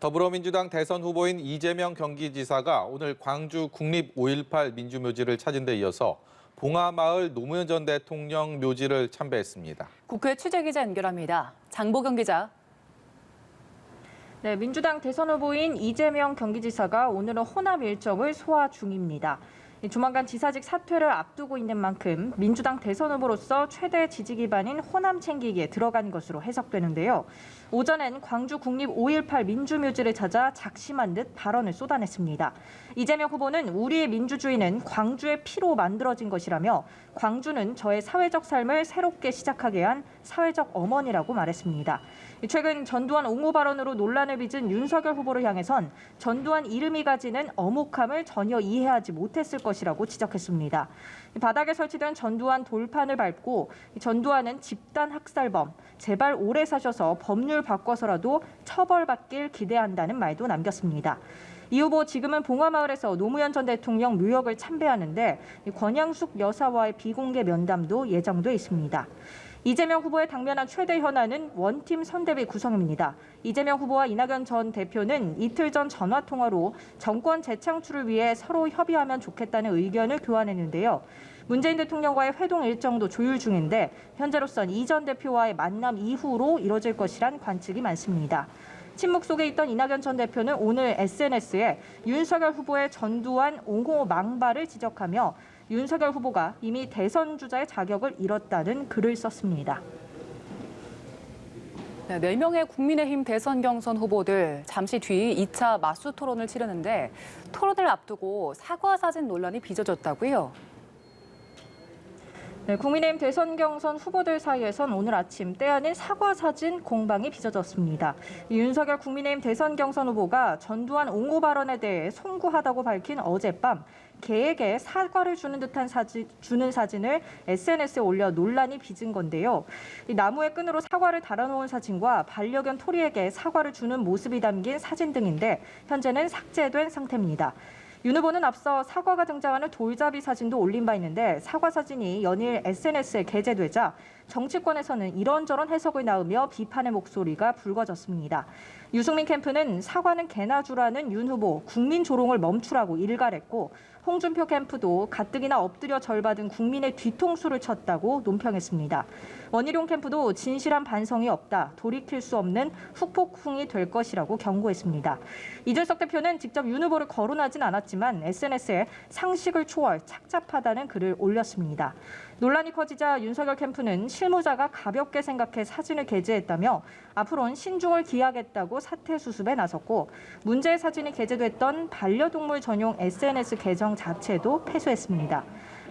더불어민주당 대선 후보인 이재명 경기지사가 오늘 광주 국립 5.18 민주묘지를 찾은 데 이어서 봉하마을 노무현 전 대통령 묘지를 참배했습니다. 국회 취재기자 연결합니다. 장보경 기자. 네, 민주당 대선 후보인 이재명 경기지사가 오늘은 호남 일정을 소화 중입니다. 조만간 지사직 사퇴를 앞두고 있는 만큼 민주당 대선 후보로서 최대 지지 기반인 호남 챙기기에 들어간 것으로 해석되는데요. 오전엔 광주 국립 5.18 민주묘지를 찾아 작심한 듯 발언을 쏟아냈습니다. 이재명 후보는 우리의 민주주의는 광주의 피로 만들어진 것이라며 광주는 저의 사회적 삶을 새롭게 시작하게 한 사회적 어머니라고 말했습니다. 최근 전두환 옹호 발언으로 논란을 빚은 윤석열 후보를 향해선 전두환 이름이 가지는 어목함을 전혀 이해하지 못했을 것이라고 지적했습니다. 바닥에 설치된 전두환 돌판을 밟고 전두환은 집단 학살범, 제발 오래 사셔서 법률 바꿔서라도 처벌받길 기대한다는 말도 남겼습니다. 이 후보 지금은 봉하마을에서 노무현 전 대통령 묘역을 참배하는데 권양숙 여사와의 비공개 면담도 예정돼 있습니다. 이재명 후보의 당면한 최대 현안은 원팀 선대위 구성입니다. 이재명 후보와 이낙연 전 대표는 이틀 전 전화통화로 정권 재창출을 위해 서로 협의하면 좋겠다는 의견을 교환했는데요. 문재인 대통령과의 회동 일정도 조율 중인데 현재로선 이 전 대표와의 만남 이후로 이뤄질 것이란 관측이 많습니다. 침묵 속에 있던 이낙연 전 대표는 오늘 SNS에 윤석열 후보의 전두환 옹호 망발을 지적하며 윤석열 후보가 이미 대선 주자의 자격을 잃었다는 글을 썼습니다. 네, 4명의 국민의힘 대선 경선 후보들 잠시 뒤 2차 맞수 토론을 치르는데 토론을 앞두고 사과 사진 논란이 빚어졌다고요? 네, 국민의힘 대선 경선 후보들 사이에선 오늘 아침 때 아닌 사과 사진 공방이 빚어졌습니다. 윤석열 국민의힘 대선 경선 후보가 전두환 옹호 발언에 대해 송구하다고 밝힌 어젯밤 개에게 사과를 주는 듯한 사진을 SNS에 올려 논란이 빚은 건데요. 나무의 끈으로 사과를 달아놓은 사진과 반려견 토리에게 사과를 주는 모습이 담긴 사진 등인데 현재는 삭제된 상태입니다. 윤 후보는 앞서 사과가 등장하는 돌잡이 사진도 올린 바 있는데 사과 사진이 연일 SNS에 게재되자 정치권에서는 이런저런 해석을 낳으며 비판의 목소리가 불거졌습니다. 유승민 캠프는 사과는 개나 주라는 윤 후보 국민 조롱을 멈추라고 일갈했고 홍준표 캠프도 가뜩이나 엎드려 절받은 국민의 뒤통수를 쳤다고 논평했습니다. 원희룡 캠프도 진실한 반성이 없다, 돌이킬 수 없는 후폭풍이 될 것이라고 경고했습니다. 이준석 대표는 직접 윤 후보를 거론하진 않았지만 SNS에 상식을 초월 착잡하다는 글을 올렸습니다. 논란이 커지자 윤석열 캠프는 실무자가 가볍게 생각해 사진을 게재했다며 앞으로는 신중을 기하겠다고 사퇴 수습에 나섰고 문제의 사진이 게재됐던 반려동물 전용 SNS 계정 자체도 폐쇄했습니다.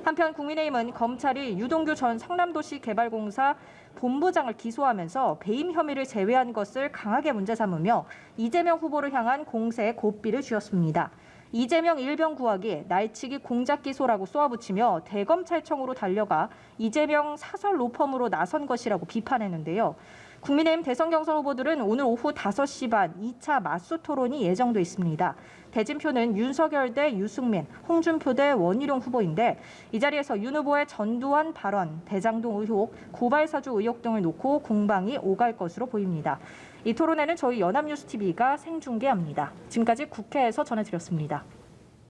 한편 국민의힘은 검찰이 유동규 전 성남도시개발공사 본부장을 기소하면서 배임 혐의를 제외한 것을 강하게 문제 삼으며 이재명 후보를 향한 공세에 고삐를 쥐었습니다. 이재명 일병 구하기, 날치기 공작 기소라고 쏘아붙이며 대검찰청으로 달려가 이재명 사설 로펌으로 나선 것이라고 비판했는데요. 국민의힘 대선 경선 후보들은 오늘 오후 5시 반 2차 맞수 토론이 예정돼 있습니다. 대진표는 윤석열 대 유승민, 홍준표 대 원희룡 후보인데 이 자리에서 윤 후보의 전두환 발언, 대장동 의혹, 고발사주 의혹 등을 놓고 공방이 오갈 것으로 보입니다. 이 토론회는 저희 연합뉴스TV가 생중계합니다. 지금까지 국회에서 전해드렸습니다.